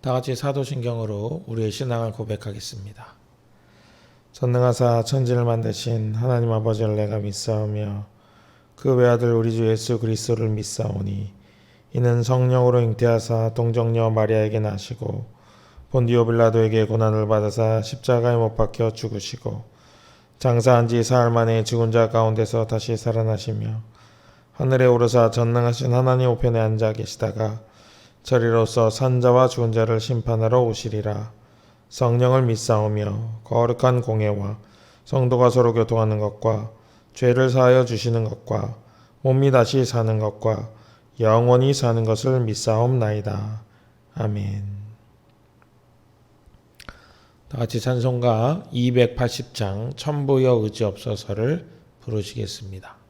다 같이 사도신경으로 우리의 신앙을 고백하겠습니다. 전능하사 천지를 만드신 하나님 아버지를 내가 믿사오며 그 외아들 우리 주 예수 그리스도를 믿사오니 이는 성령으로 잉태하사 동정녀 마리아에게 나시고 본디오 빌라도에게 고난을 받으사 십자가에 못 박혀 죽으시고 장사한 지 사흘 만에 죽은 자 가운데서 다시 살아나시며 하늘에 오르사 전능하신 하나님 우편에 앉아 계시다가 저리로서 산자와 죽은 자를 심판하러 오시리라. 성령을 믿사오며 거룩한 공예와 성도가 서로 교통하는 것과 죄를 사하여 주시는 것과 몸이 다시 사는 것과 영원히 사는 것을 믿사옵나이다. 아멘. 다같이 찬송가 280장 천부여 의지없어서를 부르시겠습니다.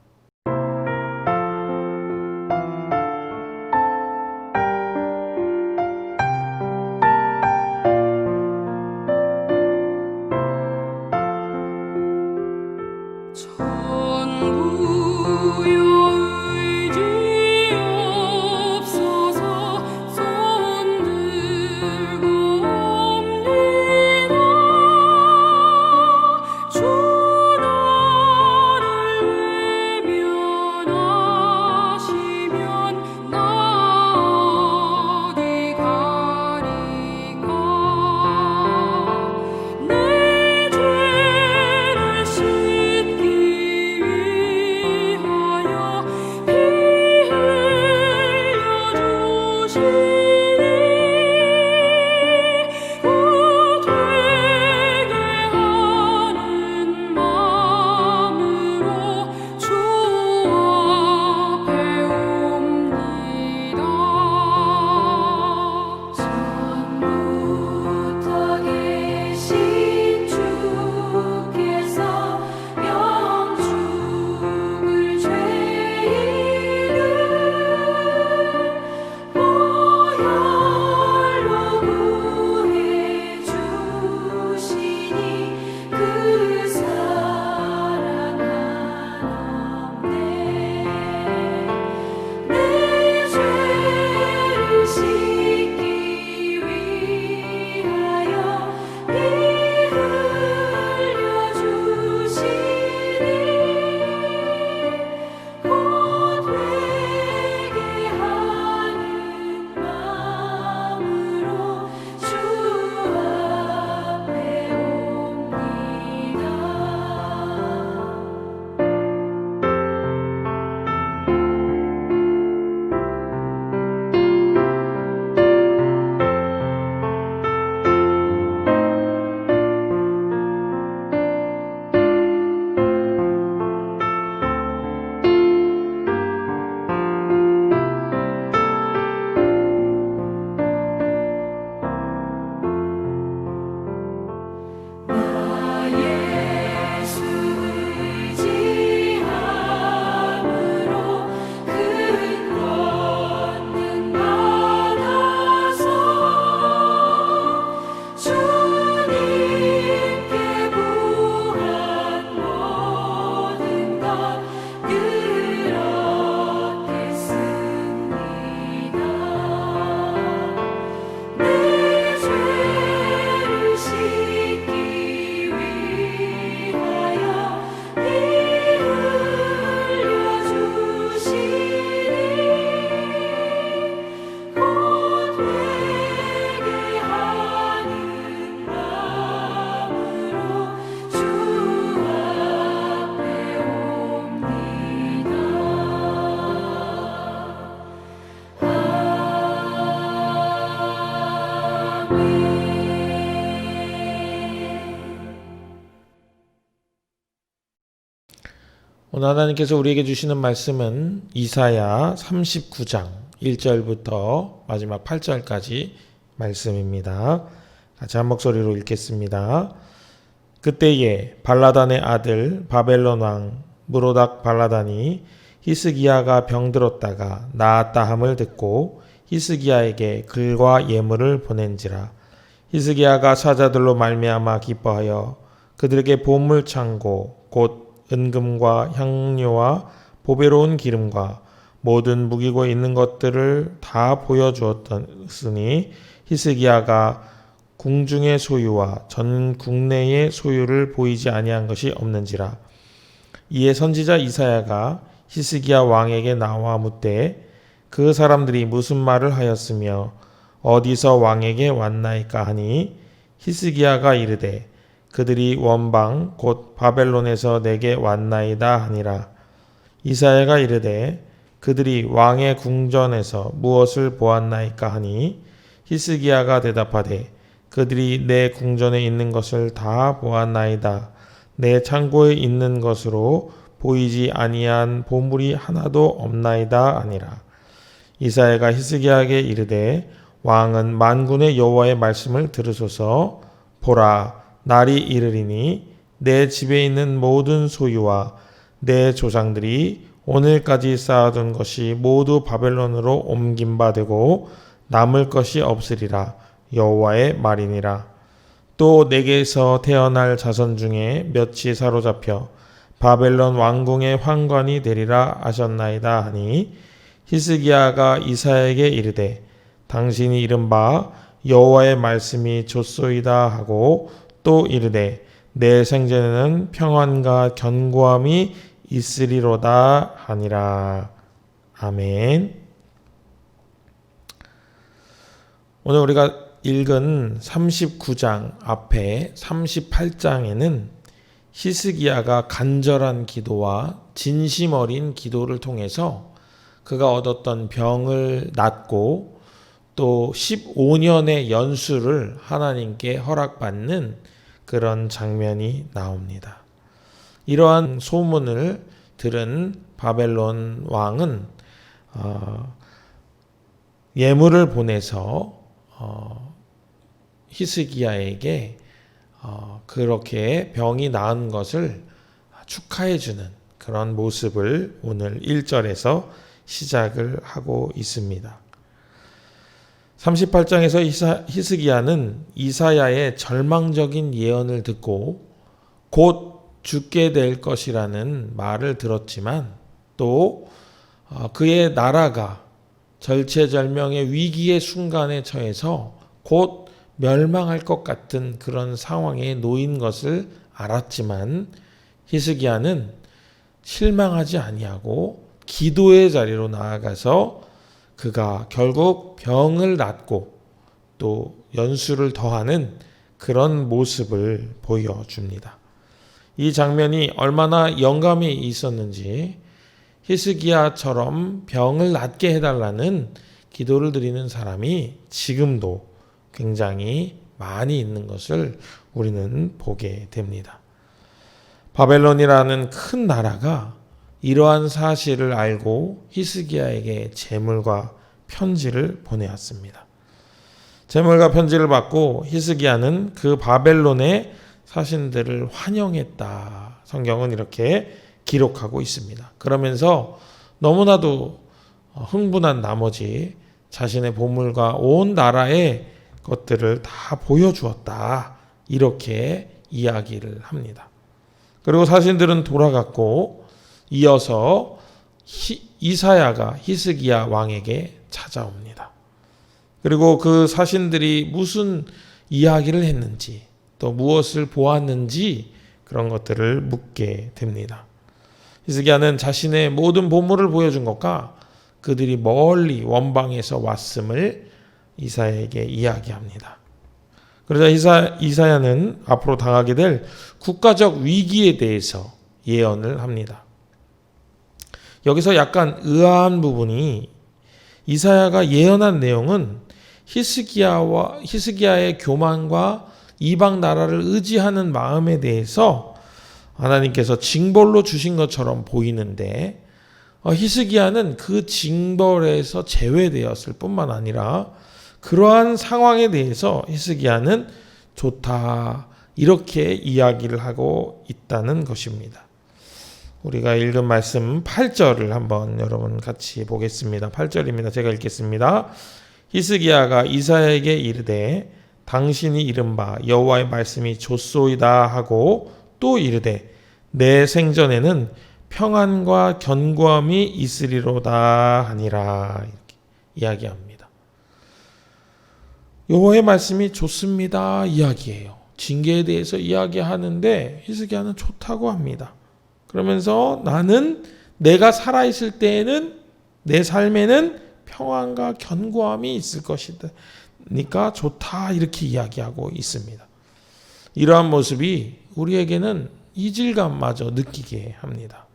오늘 하나님께서 우리에게 주시는 말씀은 이사야 39장 1절부터 마지막 8절까지 말씀입니다. 같이 한 목소리로 읽겠습니다. 그때에 발라단의 아들 바벨론 왕 무로닥 발라단이 히스기야가 병들었다가 나았다 함을 듣고 히스기야에게 글과 예물을 보낸지라. 히스기야가 사자들로 말미암아 기뻐하여 그들에게 보물 창고 곧 은금과 향료와 보배로운 기름과 모든 무기고 있는 것들을 다 보여주었으니 히스기야가 궁중의 소유와 전 국내의 소유를 보이지 아니한 것이 없는지라. 이에 선지자 이사야가 히스기야 왕에게 나와 묻되 그 사람들이 무슨 말을 하였으며 어디서 왕에게 왔나이까 하니 히스기야가 이르되 그들이 원방 곧 바벨론에서 내게 왔나이다 하니라. 이사야가 이르되 그들이 왕의 궁전에서 무엇을 보았나이까 하니 히스기야가 대답하되 그들이 내 궁전에 있는 것을 다 보았나이다. 내 창고에 있는 것으로 보이지 아니한 보물이 하나도 없나이다 하니라. 이사야가 히스기야에게 이르되 왕은 만군의 여호와의 말씀을 들으소서. 보라, 날이 이르리니 내 집에 있는 모든 소유와 내 조상들이 오늘까지 쌓아둔 것이 모두 바벨론으로 옮긴 바 되고 남을 것이 없으리라. 여호와의 말이니라. 또 내게서 태어날 자손 중에 몇이 사로잡혀 바벨론 왕궁의 환관이 되리라 하셨나이다 하니 히스기야가 이사야에게 이르되 당신이 이른 바 여호와의 말씀이 좋소이다 하고 또 이르되 내 생전에는 평안과 견고함이 있으리로다 하니라. 아멘. 오늘 우리가 읽은 39장 앞에 38장에는 히스기야가 간절한 기도와 진심 어린 기도를 통해서 그가 얻었던 병을 낫고 또 15년의 연수를 하나님께 허락받는 그런 장면이 나옵니다. 이러한 소문을 들은 바벨론 왕은 예물을 보내서 히스기야에게 그렇게 병이 나은 것을 축하해주는 그런 모습을 오늘 1절에서 시작을 하고 있습니다. 38장에서 히스기야는 이사야의 절망적인 예언을 듣고 곧 죽게 될 것이라는 말을 들었지만 또 그의 나라가 절체절명의 위기의 순간에 처해서 곧 멸망할 것 같은 그런 상황에 놓인 것을 알았지만 히스기야는 실망하지 아니하고 기도의 자리로 나아가서 그가 결국 병을 낫고 또 연수를 더하는 그런 모습을 보여줍니다. 이 장면이 얼마나 영감이 있었는지 히스기야처럼 병을 낫게 해달라는 기도를 드리는 사람이 지금도 굉장히 많이 있는 것을 우리는 보게 됩니다. 바벨론이라는 큰 나라가 이러한 사실을 알고 히스기야에게 제물과 편지를 보내왔습니다. 제물과 편지를 받고 히스기야는 그 바벨론의 사신들을 환영했다. 성경은 이렇게 기록하고 있습니다. 그러면서 너무나도 흥분한 나머지 자신의 보물과 온 나라의 것들을 다 보여주었다. 이렇게 이야기를 합니다. 그리고 사신들은 돌아갔고 이어서 이사야가 히스기야 왕에게 찾아옵니다. 그리고 그 사신들이 무슨 이야기를 했는지 또 무엇을 보았는지 그런 것들을 묻게 됩니다. 히스기야는 자신의 모든 보물을 보여준 것과 그들이 멀리 원방에서 왔음을 이사야에게 이야기합니다. 그러자 이사야는 앞으로 당하게 될 국가적 위기에 대해서 예언을 합니다. 여기서 약간 의아한 부분이 이사야가 예언한 내용은 히스기야의 교만과 이방 나라를 의지하는 마음에 대해서 하나님께서 징벌로 주신 것처럼 보이는데 히스기야는 그 징벌에서 제외되었을 뿐만 아니라 그러한 상황에 대해서 히스기야는 좋다 이렇게 이야기를 하고 있다는 것입니다. 우리가 읽은 말씀 8절을 한번 여러분 같이 보겠습니다. 8절입니다. 제가 읽겠습니다. 히스기야가 이사야에게 이르되 당신이 이른 바 여호와의 말씀이 좋소이다 하고 또 이르되 내 생전에는 평안과 견고함이 있으리로다 하니라 이렇게 이야기합니다. 여호와의 말씀이 좋습니다 이야기예요. 징계에 대해서 이야기하는데 히스기야는 좋다고 합니다. 그러면서 나는 내가 살아있을 때에는 내 삶에는 평안과 견고함이 있을 것이다. 그러니까 좋다 이렇게 이야기하고 있습니다. 이러한 모습이 우리에게는 이질감마저 느끼게 합니다.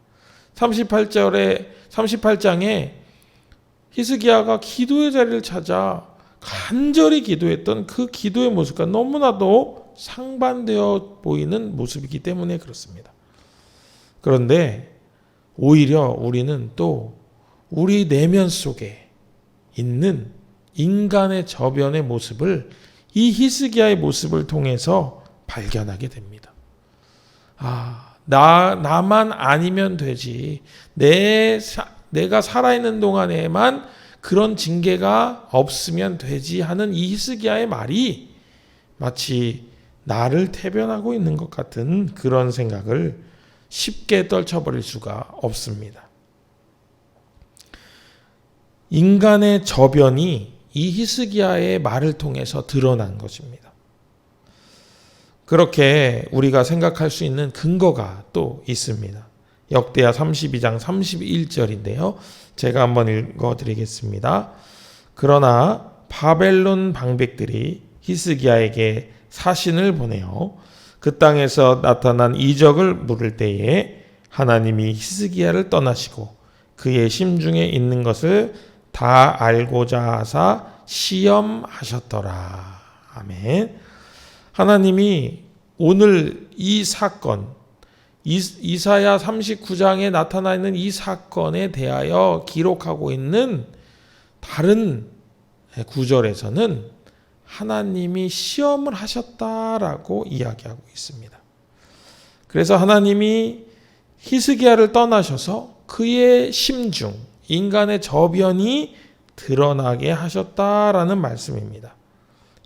38장에 히스기야가 기도의 자리를 찾아 간절히 기도했던 그 기도의 모습과 너무나도 상반되어 보이는 모습이기 때문에 그렇습니다. 그런데 오히려 우리는 또 우리 내면 속에 있는 인간의 저변의 모습을 이 히스기야의 모습을 통해서 발견하게 됩니다. 나만 아니면 되지. 내가 살아있는 동안에만 그런 징계가 없으면 되지 하는 이 히스기야의 말이 마치 나를 태변하고 있는 것 같은 그런 생각을 쉽게 떨쳐버릴 수가 없습니다. 인간의 저변이 이 히스기야의 말을 통해서 드러난 것입니다. 그렇게 우리가 생각할 수 있는 근거가 또 있습니다. 역대하 32장 31절인데요. 제가 한번 읽어드리겠습니다. 그러나 바벨론 방백들이 히스기야에게 사신을 보내어 그 땅에서 나타난 이적을 물을 때에 하나님이 히스기야를 떠나시고 그의 심중에 있는 것을 다 알고자 하사 시험하셨더라. 아멘. 하나님이 오늘 이 사건, 이사야 39장에 나타나 있는 이 사건에 대하여 기록하고 있는 다른 구절에서는 하나님이 시험을 하셨다라고 이야기하고 있습니다. 그래서 하나님이 히스기야를 떠나셔서 그의 심중, 인간의 저변이 드러나게 하셨다라는 말씀입니다.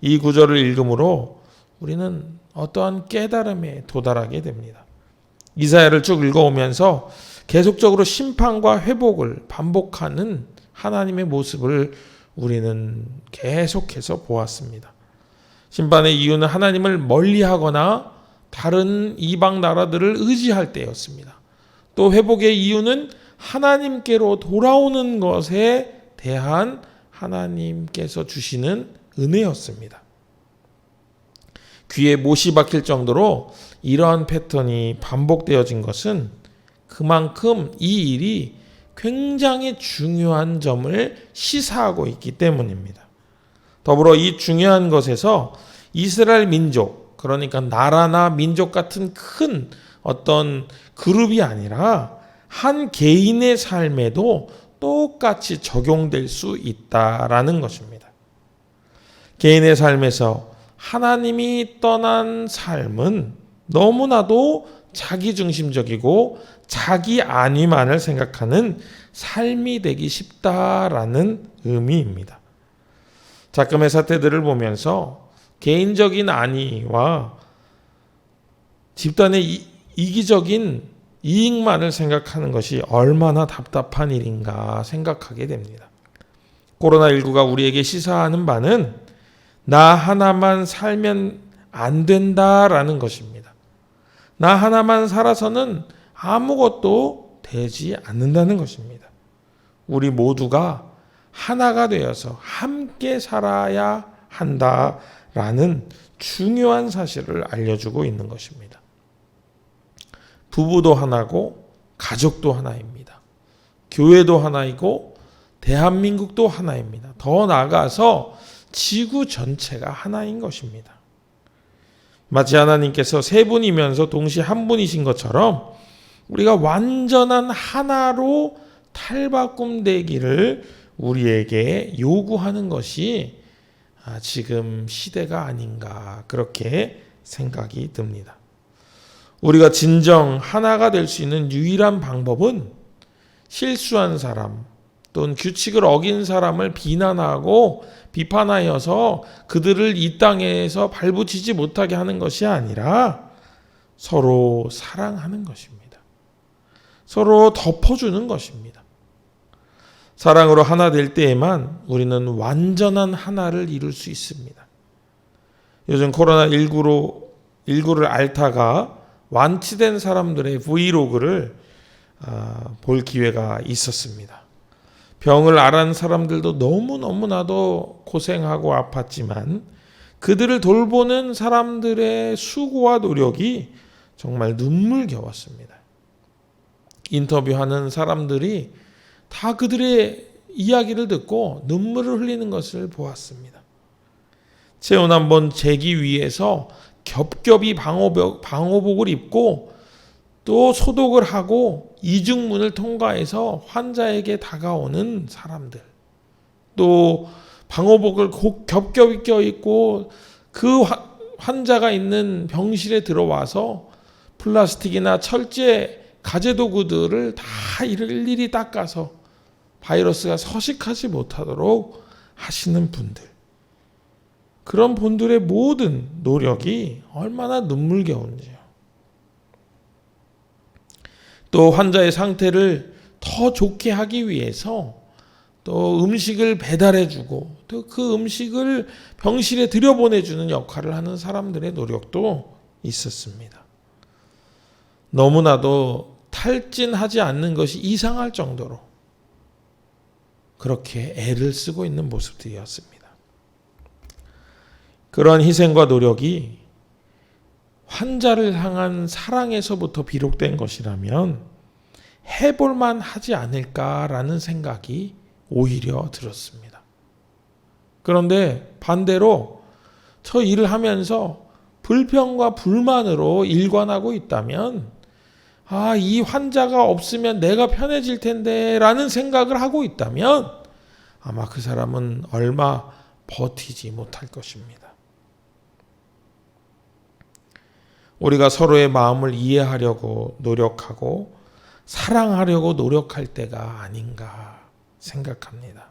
이 구절을 읽음으로 우리는 어떠한 깨달음에 도달하게 됩니다. 이사야를 쭉 읽어오면서 계속적으로 심판과 회복을 반복하는 하나님의 모습을 우리는 계속해서 보았습니다. 심판의 이유는 하나님을 멀리하거나 다른 이방 나라들을 의지할 때였습니다. 또 회복의 이유는 하나님께로 돌아오는 것에 대한 하나님께서 주시는 은혜였습니다. 귀에 못이 박힐 정도로 이러한 패턴이 반복되어진 것은 그만큼 이 일이 굉장히 중요한 점을 시사하고 있기 때문입니다. 더불어 이 중요한 것에서 이스라엘 민족, 그러니까 나라나 민족 같은 큰 어떤 그룹이 아니라 한 개인의 삶에도 똑같이 적용될 수 있다라는 것입니다. 개인의 삶에서 하나님이 떠난 삶은 너무나도 자기중심적이고 자기 안위만을 생각하는 삶이 되기 쉽다라는 의미입니다. 작금의 사태들을 보면서 개인적인 안위와 집단의 이기적인 이익만을 생각하는 것이 얼마나 답답한 일인가 생각하게 됩니다. 코로나19가 우리에게 시사하는 바는 나 하나만 살면 안 된다라는 것입니다. 나 하나만 살아서는 아무것도 되지 않는다는 것입니다. 우리 모두가 하나가 되어서 함께 살아야 한다라는 중요한 사실을 알려주고 있는 것입니다. 부부도 하나고 가족도 하나입니다. 교회도 하나이고 대한민국도 하나입니다. 더 나아가서 지구 전체가 하나인 것입니다. 마치 하나님께서 세 분이면서 동시에 한 분이신 것처럼 우리가 완전한 하나로 탈바꿈되기를 우리에게 요구하는 것이 지금 시대가 아닌가 그렇게 생각이 듭니다. 우리가 진정 하나가 될 수 있는 유일한 방법은 실수한 사람 또는 규칙을 어긴 사람을 비난하고 비판하여서 그들을 이 땅에서 발붙이지 못하게 하는 것이 아니라 서로 사랑하는 것입니다. 서로 덮어주는 것입니다. 사랑으로 하나 될 때에만 우리는 완전한 하나를 이룰 수 있습니다. 요즘 코로나19를 앓다가 완치된 사람들의 브이로그를 볼 기회가 있었습니다. 병을 앓은 사람들도 너무나도 고생하고 아팠지만 그들을 돌보는 사람들의 수고와 노력이 정말 눈물겨웠습니다. 인터뷰하는 사람들이 다 그들의 이야기를 듣고 눈물을 흘리는 것을 보았습니다. 체온 한번 재기 위해서 겹겹이 방호복을 입고 또 소독을 하고 이중문을 통과해서 환자에게 다가오는 사람들, 또 방호복을 겹겹이 껴입고 그 환자가 있는 병실에 들어와서 플라스틱이나 철제 가제도구들을 다 일일이 닦아서 바이러스가 서식하지 못하도록 하시는 분들, 그런 분들의 모든 노력이 얼마나 눈물겨운지요. 또 환자의 상태를 더 좋게 하기 위해서 또 음식을 배달해주고 또 그 음식을 병실에 들여보내주는 역할을 하는 사람들의 노력도 있었습니다. 너무나도 탈진하지 않는 것이 이상할 정도로 그렇게 애를 쓰고 있는 모습들이었습니다. 그런 희생과 노력이 환자를 향한 사랑에서부터 비롯된 것이라면 해볼만 하지 않을까라는 생각이 오히려 들었습니다. 그런데 반대로 저 일을 하면서 불평과 불만으로 일관하고 있다면 이 환자가 없으면 내가 편해질 텐데 라는 생각을 하고 있다면 아마 그 사람은 얼마 버티지 못할 것입니다. 우리가 서로의 마음을 이해하려고 노력하고 사랑하려고 노력할 때가 아닌가 생각합니다.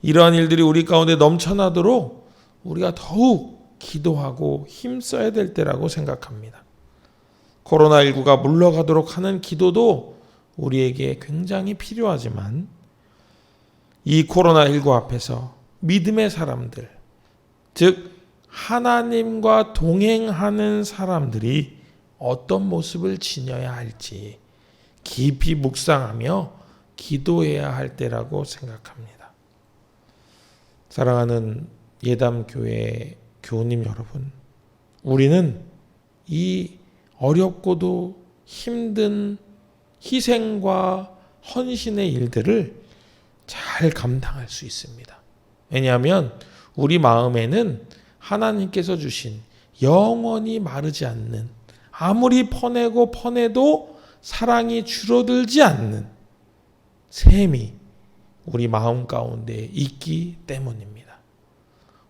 이러한 일들이 우리 가운데 넘쳐나도록 우리가 더욱 기도하고 힘써야 될 때라고 생각합니다. 코로나19가 물러가도록 하는 기도도 우리에게 굉장히 필요하지만 이 코로나19 앞에서 믿음의 사람들, 즉 하나님과 동행하는 사람들이 어떤 모습을 지녀야 할지 깊이 묵상하며 기도해야 할 때라고 생각합니다. 사랑하는 예담교회 교우님 여러분, 우리는 이 어렵고도 힘든 희생과 헌신의 일들을 잘 감당할 수 있습니다. 왜냐하면 우리 마음에는 하나님께서 주신 영원히 마르지 않는, 아무리 퍼내도 사랑이 줄어들지 않는 샘이 우리 마음 가운데 있기 때문입니다.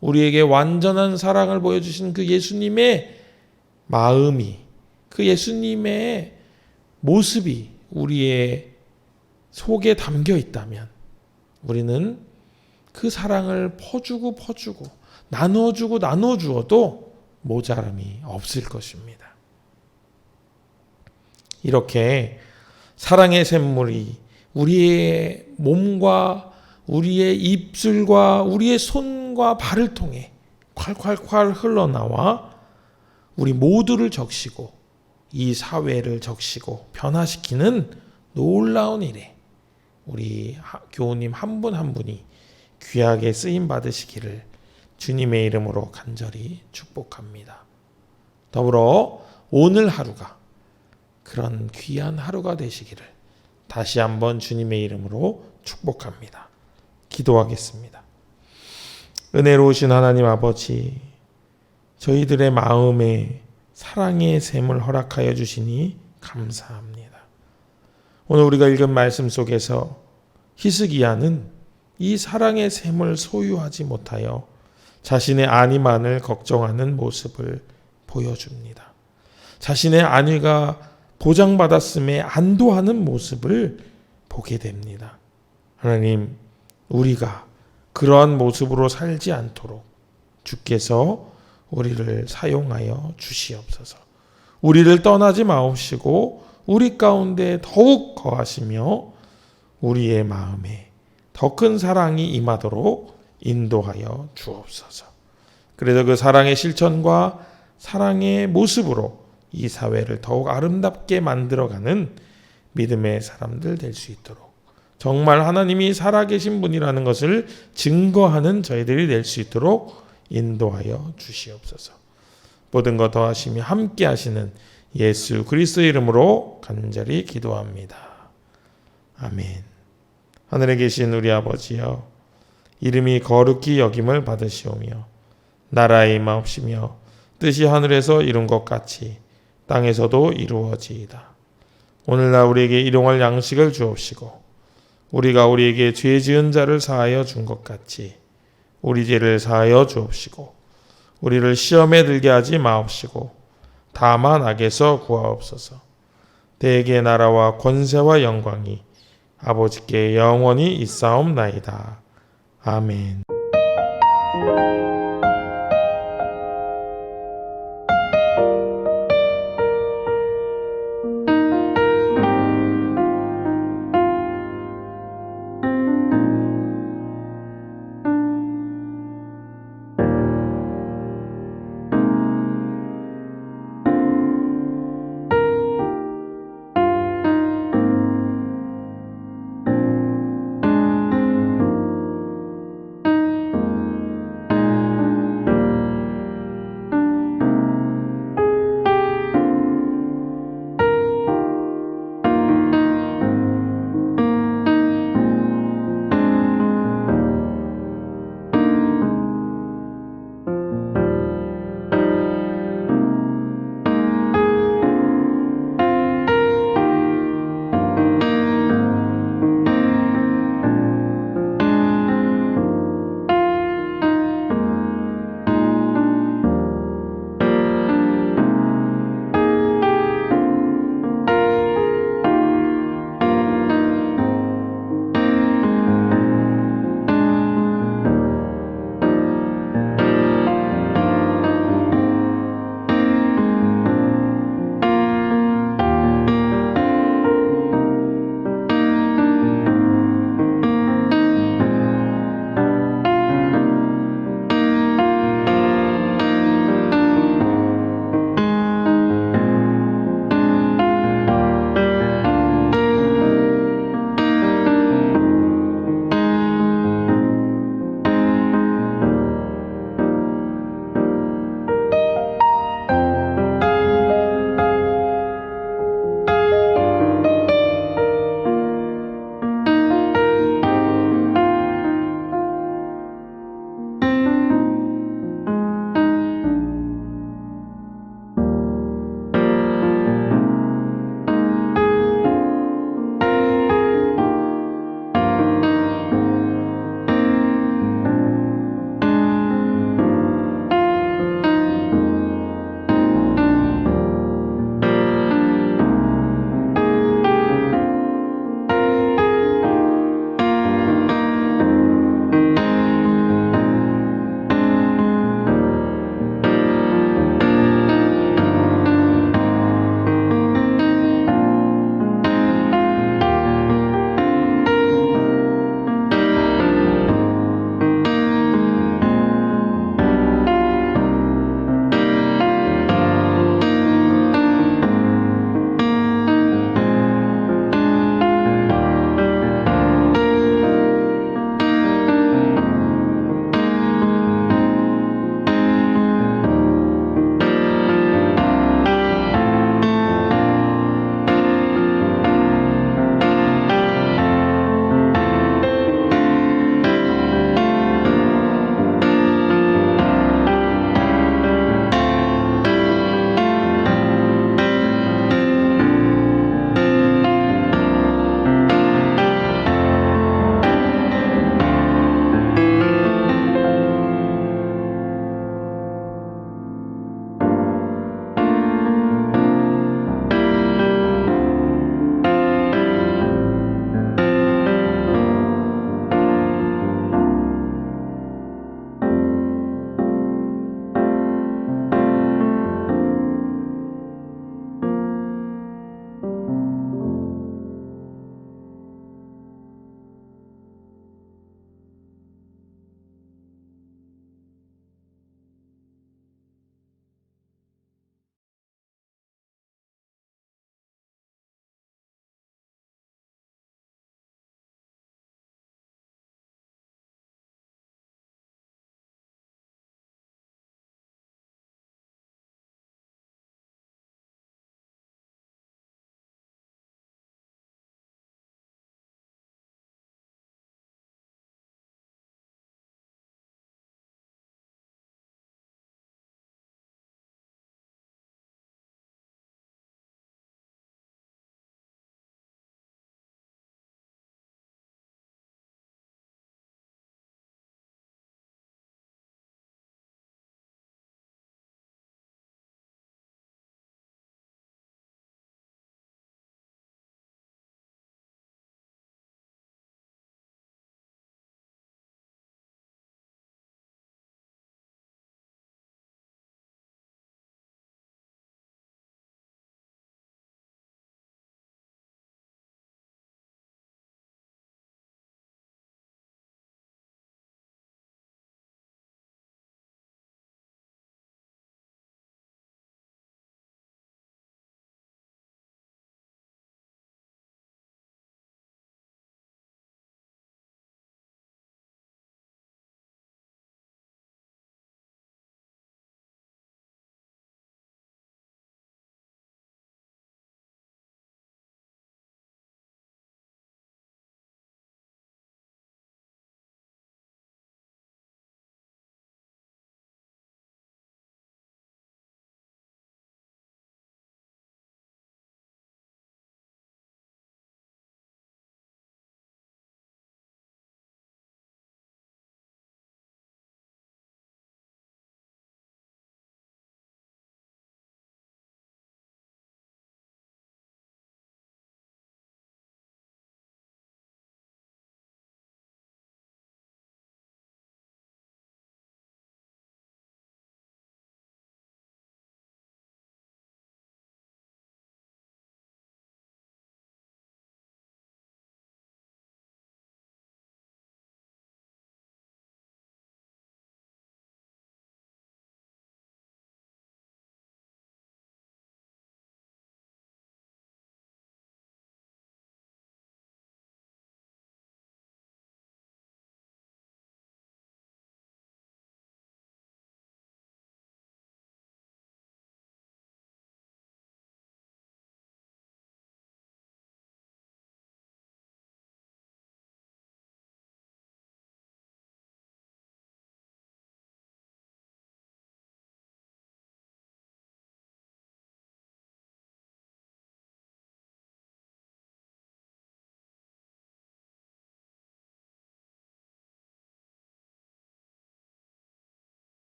우리에게 완전한 사랑을 보여주신 그 예수님의 마음이, 그 예수님의 모습이 우리의 속에 담겨 있다면 우리는 그 사랑을 퍼주고 나눠주어도 모자람이 없을 것입니다. 이렇게 사랑의 샘물이 우리의 몸과 우리의 입술과 우리의 손과 발을 통해 콸콸콸 흘러나와 우리 모두를 적시고 이 사회를 적시고 변화시키는 놀라운 일에 우리 교우님 한 분 한 분이 귀하게 쓰임 받으시기를 주님의 이름으로 간절히 축복합니다. 더불어 오늘 하루가 그런 귀한 하루가 되시기를 다시 한번 주님의 이름으로 축복합니다. 기도하겠습니다. 은혜로우신 하나님 아버지, 저희들의 마음에 사랑의 샘을 허락하여 주시니 감사합니다. 오늘 우리가 읽은 말씀 속에서 히스기야는 이 사랑의 샘을 소유하지 못하여 자신의 안위만을 걱정하는 모습을 보여줍니다. 자신의 안위가 보장받았음에 안도하는 모습을 보게 됩니다. 하나님, 우리가 그러한 모습으로 살지 않도록 주께서 우리를 사용하여 주시옵소서. 우리를 떠나지 마옵시고 우리 가운데 더욱 거하시며 우리의 마음에 더 큰 사랑이 임하도록 인도하여 주옵소서. 그래서 그 사랑의 실천과 사랑의 모습으로 이 사회를 더욱 아름답게 만들어가는 믿음의 사람들 될 수 있도록, 정말 하나님이 살아계신 분이라는 것을 증거하는 저희들이 될 수 있도록 인도하여 주시옵소서. 모든 것 더하시며 함께 하시는 예수 그리스도의 이름으로 간절히 기도합니다. 아멘. 하늘에 계신 우리 아버지여, 이름이 거룩히 여김을 받으시오며 나라의 임하옵시며 뜻이 하늘에서 이룬 것 같이 땅에서도 이루어지이다. 오늘날 우리에게 일용할 양식을 주옵시고 우리가 우리에게 죄 지은 자를 사하여 준 것 같이 우리 죄를 사하여 주옵시고 우리를 시험에 들게 하지 마옵시고 다만 악에서 구하옵소서. 대개 나라와 권세와 영광이 아버지께 영원히 있사옵나이다. 아멘.